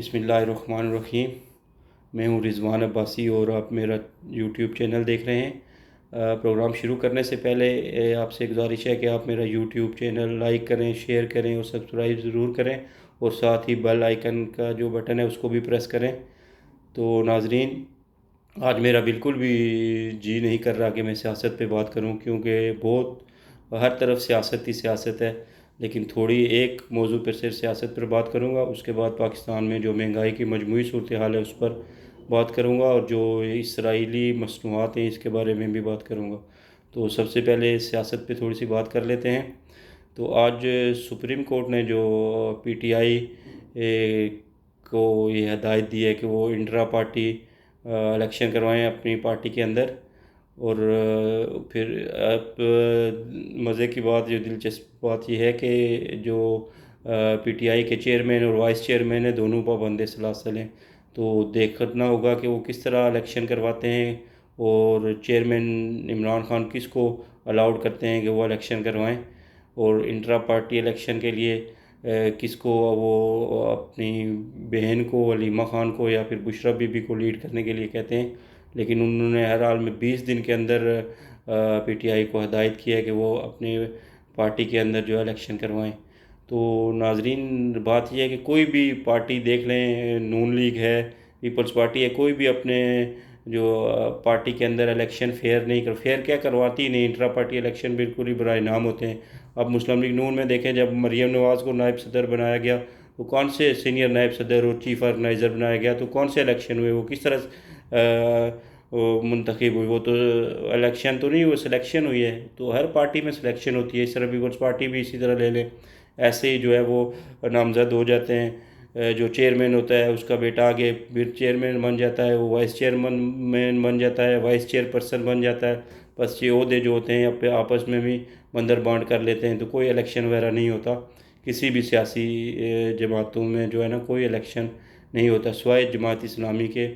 بسم اللہ الرحمن الرحیم۔ میں ہوں رضوان عباسی اور آپ میرا یوٹیوب چینل دیکھ رہے ہیں۔ پروگرام شروع کرنے سے پہلے آپ سے گزارش ہے کہ آپ میرا یوٹیوب چینل لائک کریں، شیئر کریں اور سبسکرائب ضرور کریں، اور ساتھ ہی بیل آئیکن کا جو بٹن ہے اس کو بھی پریس کریں۔ تو ناظرین، آج میرا بالکل بھی جی نہیں کر رہا کہ میں سیاست پہ بات کروں، کیونکہ بہت ہر طرف سیاست ہی سیاست ہے، لیکن تھوڑی ایک موضوع پر صرف سیاست پر بات کروں گا۔ اس کے بعد پاکستان میں جو مہنگائی کی مجموعی صورتحال ہے اس پر بات کروں گا، اور جو اسرائیلی مصنوعات ہیں اس کے بارے میں بھی بات کروں گا۔ تو سب سے پہلے سیاست پہ تھوڑی سی بات کر لیتے ہیں۔ تو آج سپریم کورٹ نے جو پی ٹی آئی کو یہ ہدایت دی ہے کہ وہ انٹرا پارٹی الیکشن کروائیں اپنی پارٹی کے اندر، اور پھر اب مزے کی بات، جو دلچسپ بات یہ ہے کہ جو پی ٹی آئی کے چیئرمین اور وائس چیئرمین ہیں دونوں پابند سلاسل ہیں۔ تو دیکھنا ہوگا کہ وہ کس طرح الیکشن کرواتے ہیں، اور چیئرمین عمران خان کس کو الاؤڈ کرتے ہیں کہ وہ الیکشن کروائیں، اور انٹرا پارٹی الیکشن کے لیے کس کو وہ اپنی بہن کو، ولیمہ خان کو یا پھر بشرا بی بی کو لیڈ کرنے کے لیے کہتے ہیں۔ لیکن انہوں نے ہر حال میں 20 دن کے اندر پی ٹی آئی کو ہدایت کیا ہے کہ وہ اپنے پارٹی کے اندر جو ہے الیکشن کروائیں۔ تو ناظرین، بات یہ ہے کہ کوئی بھی پارٹی دیکھ لیں، نون لیگ ہے، پیپلز پارٹی ہے، کوئی بھی اپنے جو پارٹی کے اندر الیکشن فیئر نہیں فیئر کیا کرواتی نہیں، انٹرا پارٹی الیکشن بالکل ہی برائے نام ہوتے ہیں۔ اب مسلم لیگ نون میں دیکھیں، جب مریم نواز کو نائب صدر بنایا گیا تو کون سے سینئر نائب صدر اور چیف آرگنائزر بنایا گیا، تو کون سے الیکشن ہوئے، وہ کس طرح وہ منتخب ہوئی؟ وہ تو الیکشن تو نہیں، وہ سلیکشن ہوئی ہے۔ تو ہر پارٹی میں سلیکشن ہوتی ہے، اس طرح پیپلز پارٹی بھی اسی طرح لے لیں، ایسے ہی جو ہے وہ نامزد ہو جاتے ہیں۔ جو چیئرمین ہوتا ہے اس کا بیٹا آگے پھر چیئرمین بن جاتا ہے، وہ وائس چیئرمین بن جاتا ہے، وائس چیئر پرسن بن جاتا ہے۔ بس یہ عہدے جو ہوتے ہیں آپس میں بھی بندر بانٹ کر لیتے ہیں، تو کوئی الیکشن وغیرہ نہیں ہوتا کسی بھی سیاسی جماعتوں میں، جو ہے نا کوئی الیکشن نہیں ہوتا سوائے جماعت اسلامی کے۔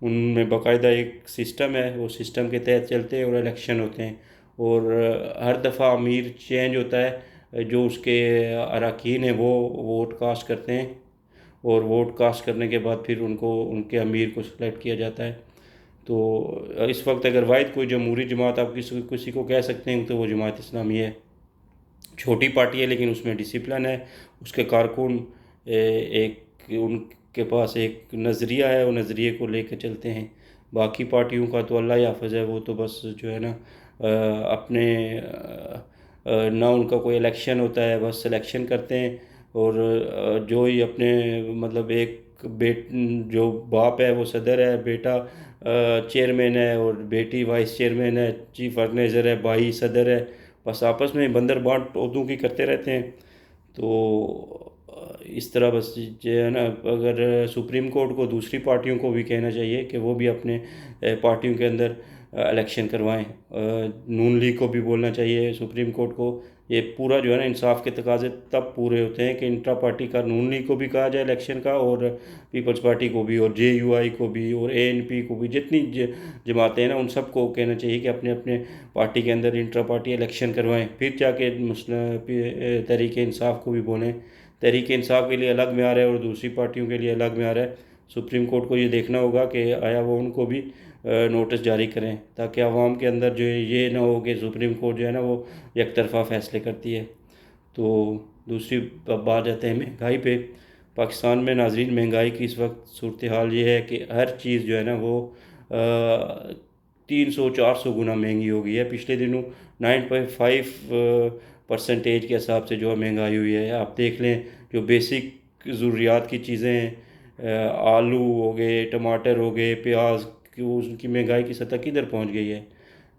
ان میں باقاعدہ ایک سسٹم ہے، وہ سسٹم کے تحت چلتے ہیں اور الیکشن ہوتے ہیں، اور ہر دفعہ امیر چینج ہوتا ہے، جو اس کے اراکین ہیں وہ ووٹ کاسٹ کرتے ہیں، اور ووٹ کاسٹ کرنے کے بعد پھر ان کے امیر کو سلیکٹ کیا جاتا ہے۔ تو اس وقت اگر واحد کوئی جمہوری جماعت آپ کسی کو کہہ سکتے ہیں تو وہ جماعت اسلامی ہے۔ چھوٹی پارٹی ہے لیکن اس میں ڈسپلن ہے، اس کے کارکن ایک ان کے پاس ایک نظریہ ہے، وہ نظریے کو لے کے چلتے ہیں۔ باقی پارٹیوں کا تو اللہ حافظ ہے، وہ تو بس جو ہے نا اپنے نہ ان کا کوئی الیکشن ہوتا ہے، بس سلیکشن کرتے ہیں، اور جو ہی اپنے مطلب ایک جو باپ ہے وہ صدر ہے، بیٹا چیئرمین ہے، اور بیٹی وائس چیئرمین ہے، چیف آرگنائزر ہے، بھائی صدر ہے، بس آپس میں بندر بانٹ عہدوں کی کرتے رہتے ہیں۔ تو اس طرح بس جو ہے نا، اگر سپریم کورٹ کو دوسری پارٹیوں کو بھی کہنا چاہیے کہ وہ بھی اپنے پارٹیوں کے اندر الیکشن کروائیں۔ نون لیگ کو بھی بولنا چاہیے، سپریم کورٹ کو۔ یہ پورا جو ہے نا انصاف کے تقاضے تب پورے ہوتے ہیں کہ انٹرا پارٹی کا نون لیگ کو بھی کہا جائے الیکشن کا، اور پیپلز پارٹی کو بھی، اور جے یو آئی کو بھی، اور اے این پی کو بھی، جتنی جماعتیں ہیں نا ان سب کو کہنا چاہیے کہ اپنے اپنے پارٹی کے اندر انٹرا پارٹی الیکشن کروائیں، پھر جا کے تحریک انصاف کو بھی بولیں۔ تحریک انصاف کے لیے الگ معیار ہے اور دوسری پارٹیوں کے لیے الگ معیار ہے۔ سپریم کورٹ کو یہ دیکھنا ہوگا کہ آیا وہ ان کو بھی نوٹس جاری کریں، تاکہ عوام کے اندر جو یہ نہ ہو کہ سپریم کورٹ جو ہے نا وہ یک طرفہ فیصلے کرتی ہے۔ تو دوسری بات جاتے ہیں مہنگائی پہ۔ پاکستان میں ناظرین، مہنگائی کی اس وقت صورتحال یہ ہے کہ ہر چیز جو ہے نا وہ 300-400 گنا مہنگی ہو گئی ہے۔ پچھلے دنوں 9.5% کے حساب سے جو ہے مہنگائی ہوئی ہے۔ آپ دیکھ لیں جو بیسک ضروریات کی چیزیں ہیں، آلو ہو گئے، ٹماٹر ہو گئے، پیاز، ان کی مہنگائی کی سطح کدھر پہنچ گئی ہے۔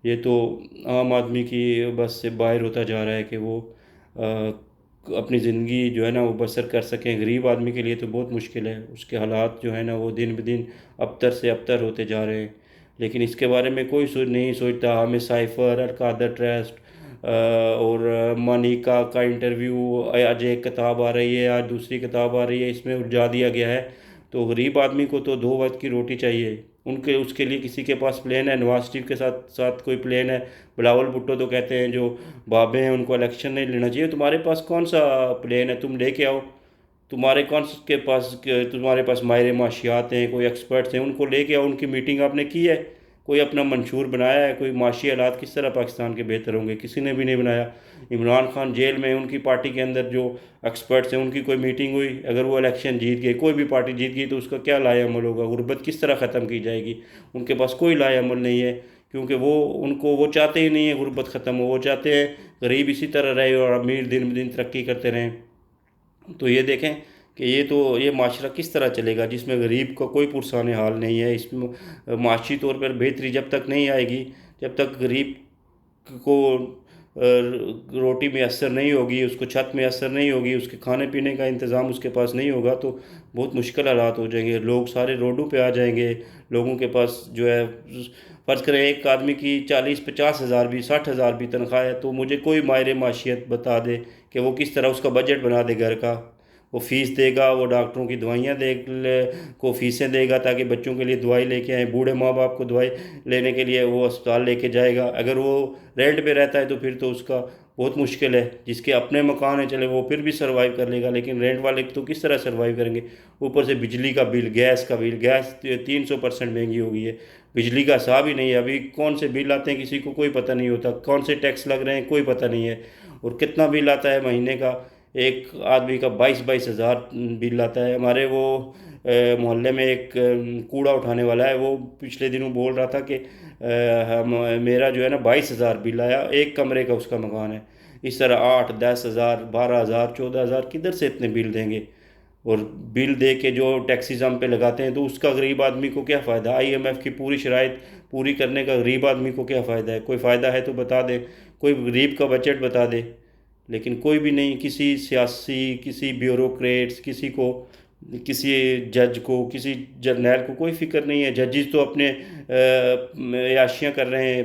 یہ تو عام آدمی کی بس سے باہر ہوتا جا رہا ہے کہ وہ اپنی زندگی جو ہے نا وہ بسر کر سکیں۔ غریب آدمی کے لیے تو بہت مشکل ہے، اس کے حالات جو ہے نا وہ دن بدن ابتر سے ابتر ہوتے جا رہے ہیں، لیکن اس کے بارے میں کوئی نہیں سوچتا۔ ہمیں سائفر، القادر ٹرسٹ اور مانیکا کا انٹرویو، آج ایک کتاب آ رہی ہے، آج دوسری کتاب آ رہی ہے، اس میں الجھا دیا گیا ہے۔ تو غریب آدمی کو تو 2 وقت کی روٹی چاہیے، اس کے لیے کسی کے پاس پلین ہے؟ نواز شریف کے ساتھ کوئی پلین ہے؟ بلاول بھٹو تو کہتے ہیں جو بابے ہیں ان کو الیکشن نہیں لینا چاہیے۔ تمہارے پاس کون سا پلین ہے؟ تم لے کے آؤ۔ تمہارے کون کے پاس تمہارے پاس ماہر معاشیات ہیں، کوئی ایکسپرٹس ہیں، ان کو لے کے آؤ، ان کی میٹنگ آپ نے کی ہے؟ کوئی اپنا منشور بنایا ہے؟ کوئی معاشی حالات کس طرح پاکستان کے بہتر ہوں گے؟ کسی نے بھی نہیں بنایا۔ عمران خان جیل میں، ان کی پارٹی کے اندر جو ایکسپرٹس ہیں ان کی کوئی میٹنگ ہوئی؟ اگر وہ الیکشن جیت گئے، کوئی بھی پارٹی جیت گئی، تو اس کا کیا لائحہ عمل ہوگا؟ غربت کس طرح ختم کی جائے گی؟ ان کے پاس کوئی لائحہ عمل نہیں ہے، کیونکہ وہ چاہتے ہی نہیں ہے غربت ختم ہو، وہ چاہتے ہیں غریب اسی طرح رہے اور امیر دن بدن ترقی کرتے رہیں۔ تو یہ دیکھیں کہ یہ معاشرہ کس طرح چلے گا جس میں غریب کا کوئی پرسان حال نہیں ہے؟ اس میں معاشی طور پر بہتری جب تک نہیں آئے گی، جب تک غریب کو روٹی میسر نہیں ہوگی، اس کو چھت میسر نہیں ہوگی، اس کے کھانے پینے کا انتظام اس کے پاس نہیں ہوگا، تو بہت مشکل حالات ہو جائیں گے۔ لوگ سارے روڈوں پہ آ جائیں گے، لوگوں کے پاس جو ہے، فرض کریں ایک آدمی کی 40-50 ہزار بھی 60 ہزار بھی تنخواہ ہے، تو مجھے کوئی ماہر معاشیت بتا دے کہ وہ کس طرح اس کا بجٹ بنا دے گھر کا۔ وہ فیس دے گا، وہ ڈاکٹروں کی دوائیاں کو فیسیں دے گا تاکہ بچوں کے لیے دوائی لے کے آئیں، بوڑھے ماں باپ کو دوائی لینے کے لیے وہ اسپتال لے کے جائے گا۔ اگر وہ رینٹ پہ رہتا ہے تو پھر تو اس کا بہت مشکل ہے۔ جس کے اپنے مکان ہیں چلے وہ پھر بھی سروائیو کر لے گا، لیکن رینٹ والے تو کس طرح سروائیو کریں گے؟ اوپر سے بجلی کا بل، گیس کا بل، گیس 300% مہنگی ہو گئی ہے، بجلی کا حساب ہی نہیں ہے۔ ابھی کون سے بل آتے ہیں کسی کو کوئی پتہ نہیں ہوتا، کون سے ٹیکس لگ رہے ہیں کوئی پتہ نہیں ہے، اور کتنا بل آتا ہے مہینے کا؟ ایک آدمی کا 22-22 ہزار بل آتا ہے۔ ہمارے وہ محلے میں ایک کوڑا اٹھانے والا ہے، وہ پچھلے دنوں بول رہا تھا کہ میرا جو ہے نا 22 ہزار بل آیا، ایک کمرے کا اس کا مکان ہے۔ اس طرح 8-10 ہزار 12 ہزار 14 ہزار کدھر سے اتنے بل دیں گے؟ اور بل دے کے جو ٹیکسیز ہم پہ لگاتے ہیں، تو اس کا غریب آدمی کو کیا فائدہ؟ IMF کی پوری شرائط پوری کرنے کا غریب آدمی کو کیا فائدہ ہے؟ کوئی فائدہ ہے تو بتا دے، کوئی غریب کا بجٹ بتا دے، لیکن کوئی بھی نہیں۔ کسی سیاسی، کسی بیوروکریٹس، کسی جج کو، کسی جرنیل کو کوئی فکر نہیں ہے۔ ججز تو اپنے عیاشیاں کر رہے ہیں،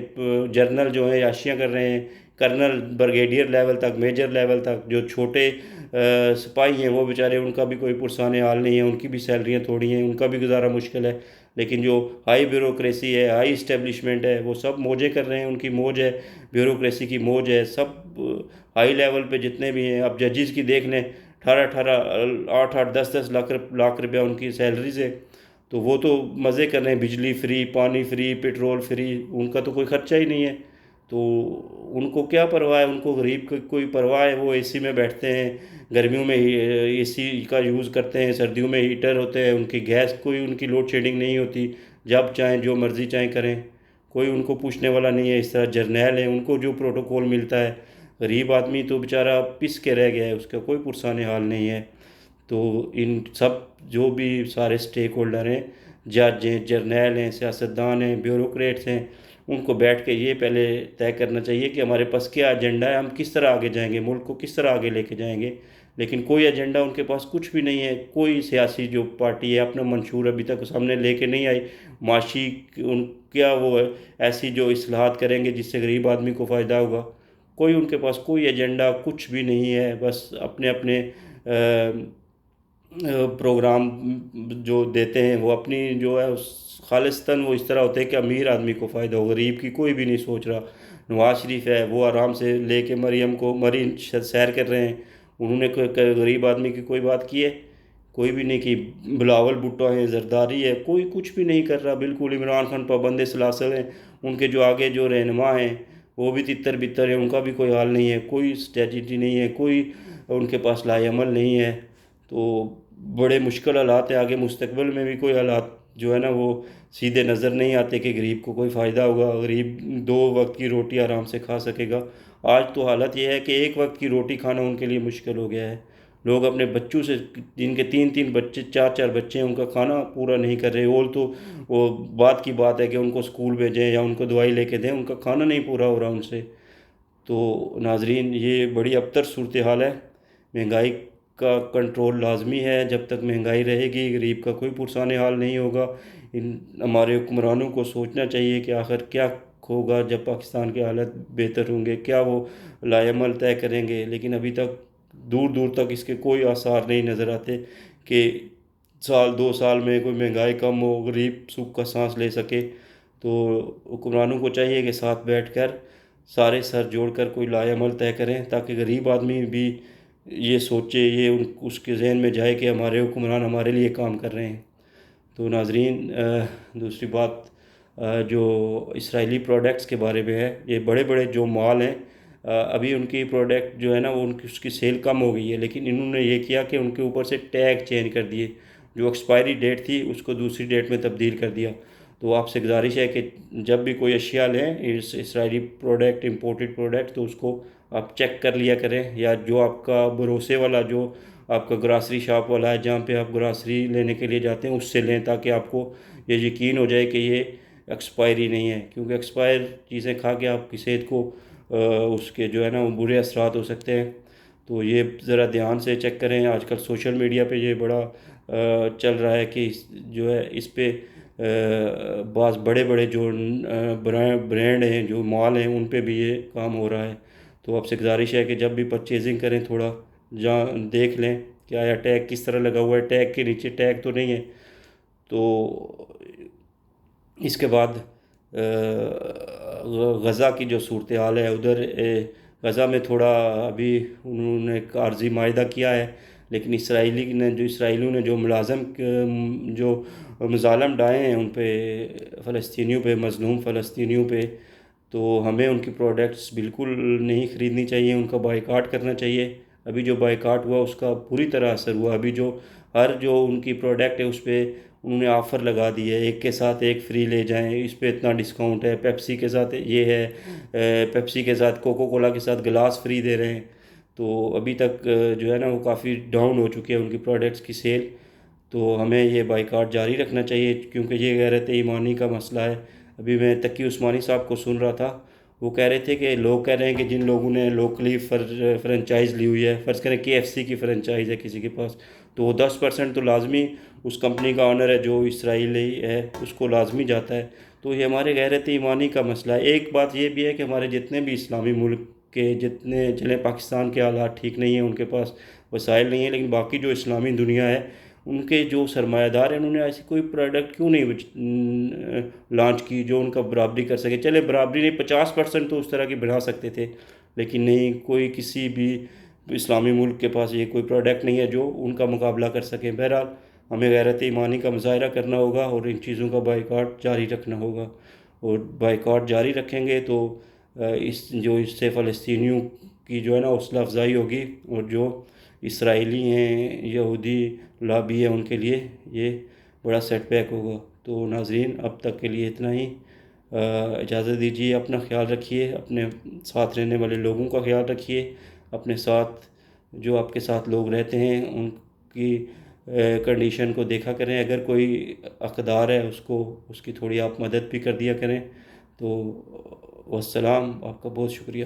جرنل جو ہیں عیاشیاں کر رہے ہیں، کرنل بریگیڈیئر لیول تک، میجر لیول تک۔ جو چھوٹے سپاہی ہیں وہ بیچارے، ان کا بھی کوئی پرسان حال نہیں ہے، ان کی بھی سیلریاں تھوڑی ہیں، ان کا بھی گزارا مشکل ہے۔ لیکن جو ہائی بیوروکریسی ہے، ہائی اسٹیبلشمنٹ ہے، وہ سب موجیں کر رہے ہیں، ان کی موج ہے، بیوروکریسی کی موج ہے۔ سب ہائی لیول پہ جتنے بھی ہیں، اب ججز کی دیکھ لیں، 18-18 8-8 10-10 لاکھ روپیہ ان کی سیلریز ہے، تو وہ تو مزے کر رہے ہیں، بجلی فری، پانی فری، پیٹرول فری، ان کا تو کوئی خرچہ ہی نہیں ہے۔ تو ان کو کیا پرواہ ہے؟ ان کو غریب کی کوئی پرواہ ہے؟ وہ AC میں بیٹھتے ہیں، گرمیوں میں AC کا یوز کرتے ہیں، سردیوں میں ہیٹر ہوتے ہیں، ان کی گیس کوئی ان کی لوڈ شیڈنگ نہیں ہوتی، جب چاہیں جو مرضی چاہیں کریں، کوئی ان کو پوچھنے والا نہیں ہے۔ اس طرح جرنیل ہیں، ان کو جو پروٹوکول ملتا ہے، غریب آدمی تو بیچارہ پس کے رہ گیا ہے، اس کا کوئی پرسان حال نہیں ہے۔ تو ان سب جو بھی سارے سٹیک ہولڈر ہیں، جج ہیں، جرنیل ہیں، سیاستدان ہیں، بیوروکریٹس ہیں، ان کو بیٹھ کے یہ پہلے طے کرنا چاہیے کہ ہمارے پاس کیا ایجنڈا ہے، ہم کس طرح آگے جائیں گے، ملک کو کس طرح آگے لے کے جائیں گے۔ لیکن کوئی ایجنڈا ان کے پاس کچھ بھی نہیں ہے۔ کوئی سیاسی جو پارٹی ہے اپنا منشور ابھی تک سامنے لے کے نہیں آئی، معاشی ان کیا وہ ہے ایسی جو اصلاحات کریں گے جس سے غریب آدمی کو فائدہ ہوگا؟ کوئی ان کے پاس کوئی ایجنڈا کچھ بھی نہیں ہے، بس اپنے اپنے پروگرام جو دیتے ہیں وہ اپنی جو ہے خالصتاً وہ اس طرح ہوتے ہیں کہ امیر آدمی کو فائدہ ہو، غریب کی کوئی بھی نہیں سوچ رہا۔ نواز شریف ہے، وہ آرام سے لے کے مریم کو سیر کر رہے ہیں، انہوں نے کوئی غریب آدمی کی کوئی بات کی ہے؟ کوئی بھی نہیں کی۔ بلاول بھٹو ہیں، زرداری ہے، کوئی کچھ بھی نہیں کر رہا بالکل۔ عمران خان پابند سلاسل ہیں، ان کے جو آگے جو رہنما ہیں وہ بھی تتر بتر ہیں، ان کا بھی کوئی حال نہیں ہے، کوئی اسٹریٹجی نہیں ہے، کوئی ان کے پاس لائحہ عمل نہیں ہے۔ تو بڑے مشکل حالات ہیں، آگے مستقبل میں بھی کوئی حالات جو ہے نا وہ سیدھے نظر نہیں آتے کہ غریب کو کوئی فائدہ ہوگا، غریب 2 وقت کی روٹی آرام سے کھا سکے گا۔ آج تو حالت یہ ہے کہ 1 وقت کی روٹی کھانا ان کے لیے مشکل ہو گیا ہے۔ لوگ اپنے بچوں سے، جن کے 3 3 بچے 4 4 بچے ہیں، ان کا کھانا پورا نہیں کر رہے، اور تو وہ بات کی بات ہے کہ ان کو اسکول بھیجیں یا ان کو دوائی لے کے دیں، ان کا کھانا نہیں پورا ہو رہا ان سے۔ تو ناظرین، یہ بڑی ابتر صورتحال ہے۔ مہنگائی کا کنٹرول لازمی ہے، جب تک مہنگائی رہے گی غریب کا کوئی پرسان حال نہیں ہوگا۔ ہمارے حکمرانوں کو سوچنا چاہیے کہ آخر کیا ہوگا جب پاکستان کے حالت بہتر ہوں گے، کیا وہ لائحہ عمل طے کریں گے؟ لیکن ابھی تک دور دور تک اس کے کوئی آثار نہیں نظر آتے کہ 1 2 سال میں کوئی مہنگائی کم ہو، غریب سکھ کا سانس لے سکے۔ تو حکمرانوں کو چاہیے کہ ساتھ بیٹھ کر سارے سر جوڑ کر کوئی لائحہ عمل طے کریں، تاکہ غریب آدمی بھی یہ سوچے، یہ اس کے ذہن میں جائے کہ ہمارے حکمران ہمارے لیے کام کر رہے ہیں۔ تو ناظرین، دوسری بات جو اسرائیلی پروڈکٹس کے بارے میں ہے، یہ بڑے بڑے جو مال ہیں، ابھی ان کی پروڈکٹ جو ہے نا وہ اس کی سیل کم ہو گئی ہے، لیکن انہوں نے یہ کیا کہ ان کے اوپر سے ٹیگ چینج کر دیے، جو ایکسپائری ڈیٹ تھی اس کو دوسری ڈیٹ میں تبدیل کر دیا۔ تو آپ سے گزارش ہے کہ جب بھی کوئی اشیاء لیں اسرائیلی پروڈکٹ، امپورٹڈ پروڈکٹ، تو اس کو آپ چیک کر لیا کریں، یا جو آپ کا بھروسے والا جو آپ کا گراسری شاپ والا ہے جہاں پہ آپ گراسری لینے کے لیے جاتے ہیں اس سے لیں، تاکہ آپ کو یہ یقین ہو جائے کہ یہ ایکسپائری نہیں ہے، کیونکہ ایکسپائر چیزیں کھا کے آپ کی صحت کو اس کے جو ہے نا وہ برے اثرات ہو سکتے ہیں۔ تو یہ ذرا دھیان سے چیک کریں۔ آج کل سوشل میڈیا پہ یہ بڑا چل رہا ہے کہ جو ہے اس پہ بعض بڑے بڑے جو برانڈ ہیں، جو مال ہیں، ان پہ بھی یہ کام ہو رہا ہے۔ تو آپ سے گزارش ہے کہ جب بھی پرچیزنگ کریں تھوڑا جہاں دیکھ لیں کہ آیا ٹیگ کس طرح لگا ہوا ہے، ٹیگ کے نیچے ٹیگ تو نہیں ہے۔ تو اس کے بعد غزہ کی جو صورتحال ہے، ادھر غزہ میں تھوڑا ابھی انہوں نے ایک عارضی معاہدہ کیا ہے، لیکن اسرائیلیوں نے جو جو مظالم ڈھائے ہیں ان پہ، فلسطینیوں پہ، مظلوم فلسطینیوں پہ، تو ہمیں ان کی پروڈکٹس بالکل نہیں خریدنی چاہیے، ان کا بائیکاٹ کرنا چاہیے۔ ابھی جو بائیکاٹ ہوا اس کا پوری طرح اثر ہوا۔ ابھی جو ان کی پروڈکٹ ہے اس پہ انہوں نے آفر لگا دی ہے، ایک کے ساتھ ایک فری لے جائیں، اس پہ اتنا ڈسکاؤنٹ ہے، پیپسی کے ساتھ یہ ہے، پیپسی کے ساتھ کوکو کولا کے ساتھ گلاس فری دے رہے ہیں۔ تو ابھی تک جو ہے نا وہ کافی ڈاؤن ہو چکی ہے ان کی پروڈکٹس کی سیل۔ تو ہمیں یہ بائیکاٹ جاری رکھنا چاہیے، کیونکہ یہ غیرت ایمانی کا مسئلہ ہے۔ ابھی میں تقی عثمانی صاحب کو سن رہا تھا، وہ کہہ رہے تھے کہ لوگ کہہ رہے ہیں کہ جن لوگوں نے لوکلی فرنچائز لی ہوئی ہے، فرض کریں KFC کی فرنچائز ہے کسی کے پاس، تو وہ 10% تو لازمی اس کمپنی کا آنر ہے جو اسرائیلی ہے اس کو لازمی جاتا ہے۔ تو یہ ہمارے غیرت ایمانی کا مسئلہ ہے۔ ایک بات یہ بھی ہے کہ ہمارے جتنے بھی اسلامی ملک کے جتنے چلیں پاکستان کے حالات ٹھیک نہیں ہیں، ان کے پاس وسائل نہیں ہیں، لیکن باقی جو اسلامی دنیا ہے ان کے جو سرمایہ دار ہیں انہوں نے ایسی کوئی پروڈکٹ کیوں نہیں لانچ کی جو ان کا برابری کر سکے۔ چلے برابری نہیں، 50% تو اس طرح کی بنا سکتے تھے، لیکن نہیں، کوئی کسی بھی اسلامی ملک کے پاس یہ کوئی پروڈکٹ نہیں ہے جو ان کا مقابلہ کر سکے۔ بہرحال ہمیں غیرت ایمانی کا مظاہرہ کرنا ہوگا اور ان چیزوں کا بائیکاٹ جاری رکھنا ہوگا، اور بائیکاٹ جاری رکھیں گے تو اس سے فلسطینیوں کی جو ہے نا حوصلہ افزائی ہوگی، اور جو اسرائیلی ہیں، یہودی لابی ہے، ان کے لیے یہ بڑا سیٹ بیک ہوگا۔ تو ناظرین، اب تک کے لیے اتنا ہی۔ اجازت دیجیے، اپنا خیال رکھیے، اپنے ساتھ رہنے والے لوگوں کا خیال رکھیے، اپنے ساتھ جو آپ کے ساتھ لوگ رہتے ہیں ان کی کنڈیشن کو دیکھا کریں، اگر کوئی اقدار ہے اس کی تھوڑی آپ مدد بھی کر دیا کریں۔ تو والسلام، آپ کا بہت شکریہ۔